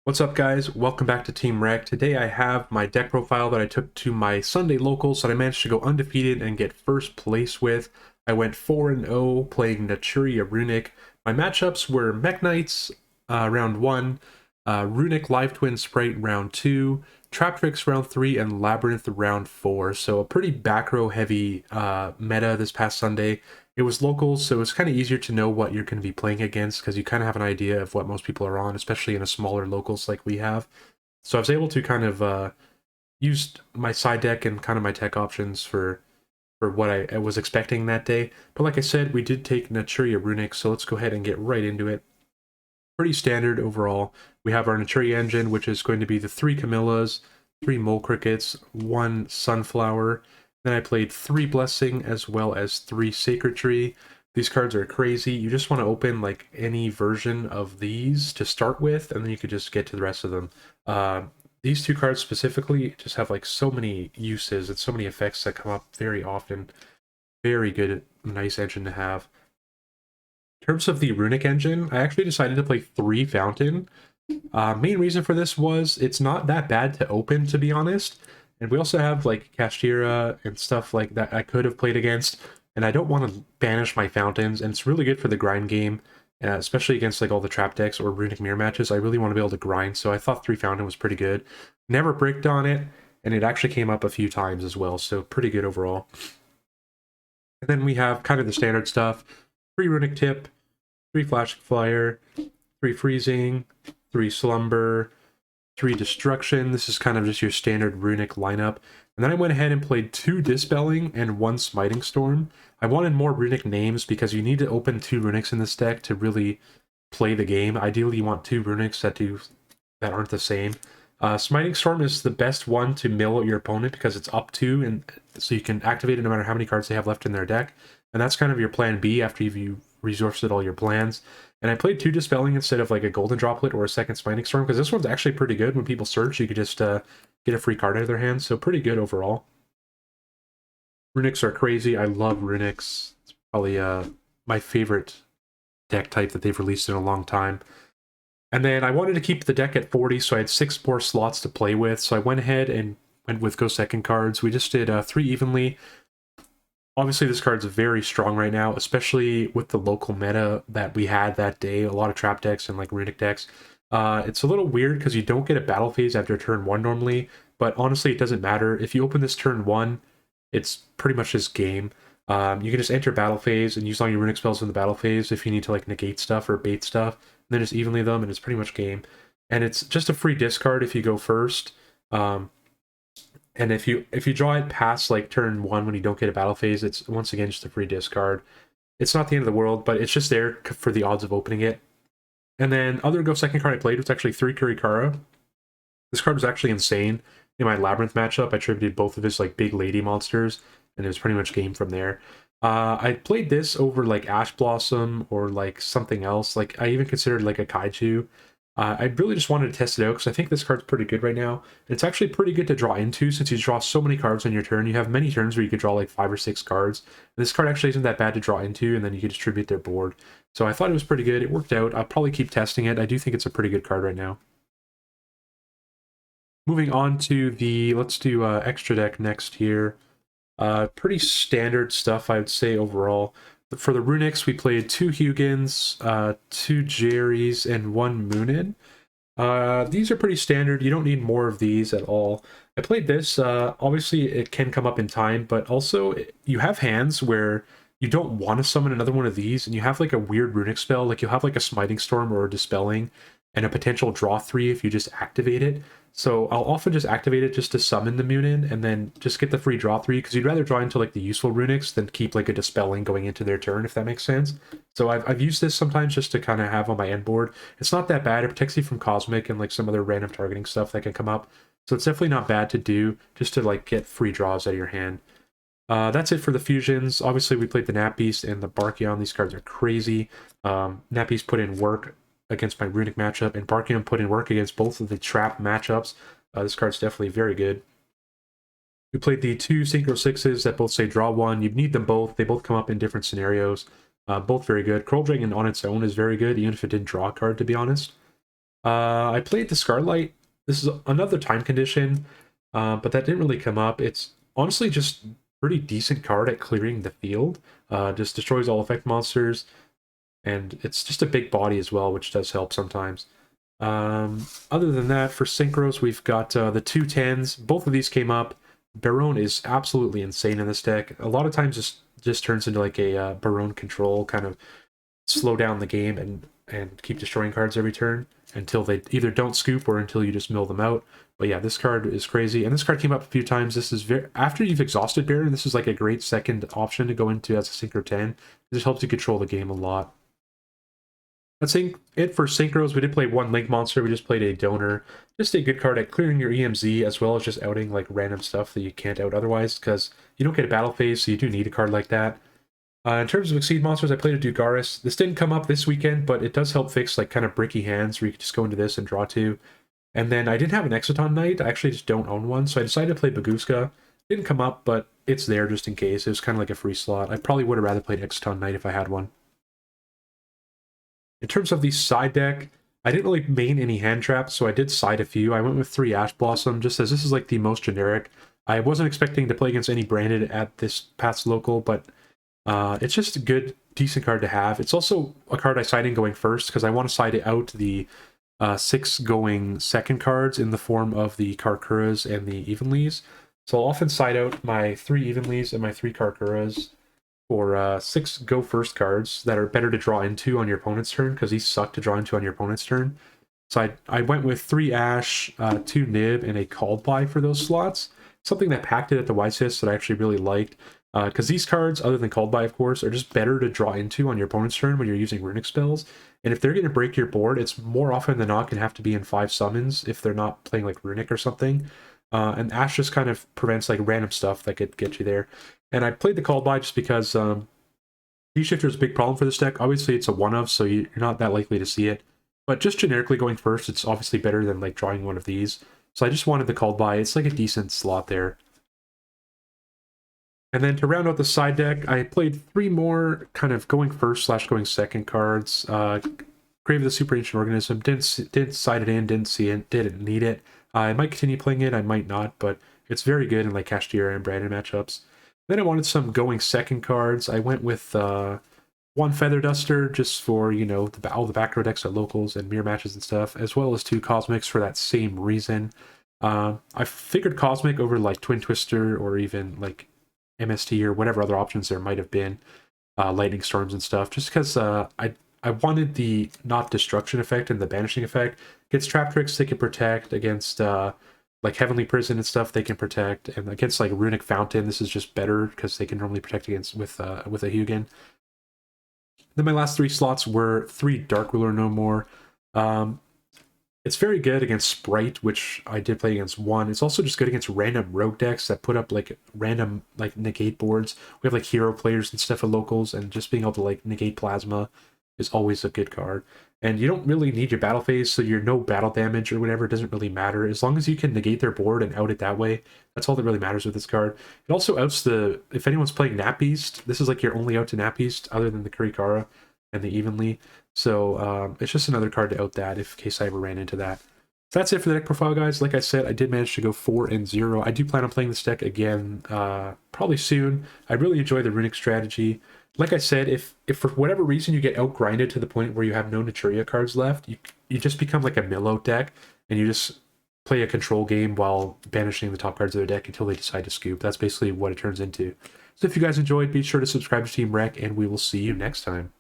What's up, guys? Welcome back to Team Rec. Today I have my deck profile that I took to my Sunday locals that I managed to go undefeated and get first place with. I went 4-0 playing Naturia Runick. My matchups were Mech Knights round 1, Runick Live Twin Sprite round 2, Trap Tricks round 3, and Labyrinth round 4. So a pretty back row heavy meta this past Sunday. It was locals, so it's kind of easier to know what you're going to be playing against because you kind of have an idea of what most people are on, especially in a smaller locals like we have. So I was able to kind of use my side deck and kind of my tech options for what I was expecting that day. But like I said, we did take Naturia Runick, so let's go ahead and get right into it. Pretty standard overall. We have our Naturia engine, which is going to be the 3 Camillas, 3 Mole Crickets, 1 Sunflower. Then I played 3 Blessing as well as 3 Sacred Tree. These cards are crazy. You just want to open like any version of these to start with, and then you could just get to the rest of them. These 2 cards specifically just have like so many uses and so many effects that come up very often. Very good, nice engine to have. In terms of the Runick engine, I actually decided to play 3 Fountain. Main reason for this was it's not that bad to open, to be honest. And we also have like Kashtira and stuff like that I could have played against. And I don't want to banish my Fountains. And it's really good for the grind game, especially against like all the trap decks or Runick Mirror matches. I really want to be able to grind. So I thought 3 Fountain was pretty good. Never bricked on it. And it actually came up a few times as well. So pretty good overall. And then we have kind of the standard stuff. 3 Runick Tip, 3 Flashing Flyer, 3 Freezing, 3 Slumber, 3 Destruction. This is kind of just your standard Runick lineup. And then I went ahead and played 2 Dispelling and 1 Smiting Storm. I wanted more Runick names because you need to open 2 Runicks in this deck to really play the game. Ideally, you want 2 Runicks that aren't the same. Smiting Storm is the best one to mill your opponent because it's up 2, and so you can activate it no matter how many cards they have left in their deck. And that's kind of your plan B after you've resourced all your plans. And I played 2 Dispelling instead of like a Golden Droplet or a second Smiting Storm because this one's actually pretty good. When people search, you could just get a free card out of their hands, so pretty good overall. Runicks are crazy. I love Runicks. It's probably my favorite deck type that they've released in a long time. And then I wanted to keep the deck at 40, so I had 6 more slots to play with. So I went ahead and went with Go Second cards. We just did 3 evenly. Obviously, this card's very strong right now, especially with the local meta that we had that day. A lot of trap decks and like Runick decks. It's a little weird because you don't get a battle phase after turn 1 normally, but honestly, it doesn't matter. If you open this turn 1, it's pretty much this game. You can just enter battle phase and use all your Runick spells in the battle phase if you need to like negate stuff or bait stuff, and then just evenly them, and it's pretty much game. And it's just a free discard if you go first. And if you draw it past like turn 1 when you don't get a battle phase, it's once again just a free discard. It's not the end of the world, but it's just there for the odds of opening it. And then other Go Second card I played was actually 3 Kurikara. This card was actually insane. In my Labyrinth matchup, I tributed both of his like big lady monsters, and it was pretty much game from there. I played this over like Ash Blossom or like something else. Like I even considered like a Kaiju. I really just wanted to test it out because I think this card's pretty good right now. It's actually pretty good to draw into since you draw so many cards on your turn. You have many turns where you could draw like 5 or 6 cards. And this card actually isn't that bad to draw into, and then you can distribute their board. So I thought it was pretty good. It worked out. I'll probably keep testing it. I do think it's a pretty good card right now. Moving on to the, let's do extra deck next here. Pretty standard stuff, I would say, overall. For the Runicks, we played 2 Hugins, 2 Jerrys, and 1 Moonin. These are pretty standard. You don't need more of these at all. I played this. Obviously, it can come up in time, but also you have hands where you don't want to summon another one of these, and you have like a weird Runick spell. Like you'll have like a Smiting Storm or a Dispelling, and a potential draw 3 if you just activate it. So I'll often just activate it just to summon the Munin and then just get the free draw 3 because you'd rather draw into like the useful Runicks than keep like a Dispelling going into their turn, if that makes sense. So I've used this sometimes just to kind of have on my end board. It's not that bad. It protects you from Cosmic and like some other random targeting stuff that can come up. So it's definitely not bad to do just to like get free draws out of your hand. That's it for the fusions. Obviously, we played the Nap Beast and the Barkion. These cards are crazy. Nap Beast put in work against my Runick matchup, and Barkion put in work against both of the trap matchups. This card's definitely very good. We played the 2 Synchro 6s that both say draw 1. You need them both. They both come up in different scenarios. Both very good. Curl Dragon on its own is very good, even if it didn't draw a card, to be honest. I played the Scarlight. This is another time condition, but that didn't really come up. It's honestly just pretty decent card at clearing the field. Just destroys all effect monsters, and it's just a big body as well, which does help sometimes. Other than that, for synchros, we've got the 210s. Both of these came up. Baron is absolutely insane in this deck. A lot of times just turns into like a Baron control, kind of slow down the game and keep destroying cards every turn until they either don't scoop or until you just mill them out. But yeah, this card is crazy, and this card came up a few times. This is very after you've exhausted Baron, this is like a great second option to go into as a synchro 10. This helps you control the game a lot. That's it for synchros. We did play one Link Monster. We just played a Donor. Just a good card at clearing your EMZ, as well as just outing like random stuff that you can't out otherwise, because you don't get a battle phase, so you do need a card like that. In terms of Exceed monsters, I played a Dugaris. This didn't come up this weekend, but it does help fix like kind of bricky hands where you can just go into this and draw two. And then I didn't have an Exciton Knight. I actually just don't own one, so I decided to play Baguska. Didn't come up, but it's there just in case. It was kind of like a free slot. I probably would have rather played Exciton Knight if I had one. In terms of the side deck, I didn't really main any hand traps, so I did side a few. I went with 3 Ash Blossom, just as this is like the most generic. I wasn't expecting to play against any branded at this past local, but it's just a good, decent card to have. It's also a card I side in going first, because I want to side out the 6 going second cards in the form of the Karkuras and the Evenlies. So I'll often side out my 3 Evenlies and my 3 Karkuras for 6 go first cards that are better to draw into on your opponent's turn, because these suck to draw into on your opponent's turn. So I went with 3 Ash, 2 Nib, and a Called By for those slots. Something that packed it at the Wisest that I actually really liked. Because these cards, other than Called By, of course, are just better to draw into on your opponent's turn when you're using Runic spells. And if they're going to break your board, it's more often than not going to have to be in 5 summons if they're not playing like Runic or something. And Ash just kind of prevents like random stuff that could get you there. And I played the Called By just because D-Shifter is a big problem for this deck. Obviously, it's a one-of, so you're not that likely to see it. But just generically going first, it's obviously better than like drawing one of these. So I just wanted the Called By. It's like a decent slot there. And then to round out the side deck, I played 3 more kind of going first / going second cards. Grave of the Super Ancient Organism, didn't side it in, didn't see it, didn't need it. I might continue playing it, I might not, but it's very good in like Kashtira and Brandon matchups. Then I wanted some going second cards. I went with 1 Feather Duster just for, you know, all the back row decks at locals and mirror matches and stuff, as well as 2 Cosmics for that same reason. I figured Cosmic over like Twin Twister or even like MST or whatever other options there might have been, Lightning Storms and stuff, just because I wanted the not destruction effect and the banishing effect. Against Trap Tricks, they can protect. Against like Heavenly Prison and stuff, they can protect. And against like Runic Fountain, this is just better because they can normally protect against with a Hugin. Then my last 3 slots were 3 Dark Ruler No More. It's very good against Sprite, which I did play against 1. It's also just good against random rogue decks that put up like random like negate boards. We have like hero players and stuff at locals, and just being able to like negate Plasma is always a good card. And you don't really need your battle phase, so your no battle damage or whatever doesn't really matter. As long as you can negate their board and out it that way, that's all that really matters with this card. It also outs the, if anyone's playing Nap Beast, this is like your only out to Nap Beast other than the Kurikara and the Evenly. So it's just another card to out that in case I ever ran into that. So that's it for the deck profile, guys. Like I said, I did manage to go 4-0. I do plan on playing this deck again probably soon. I really enjoy the Runic strategy. Like I said, if for whatever reason you get outgrinded to the point where you have no Naturia cards left, you just become like a mill-out deck, and you just play a control game while banishing the top cards of the deck until they decide to scoop. That's basically what it turns into. So if you guys enjoyed, be sure to subscribe to Team Rec, and we will see you next time.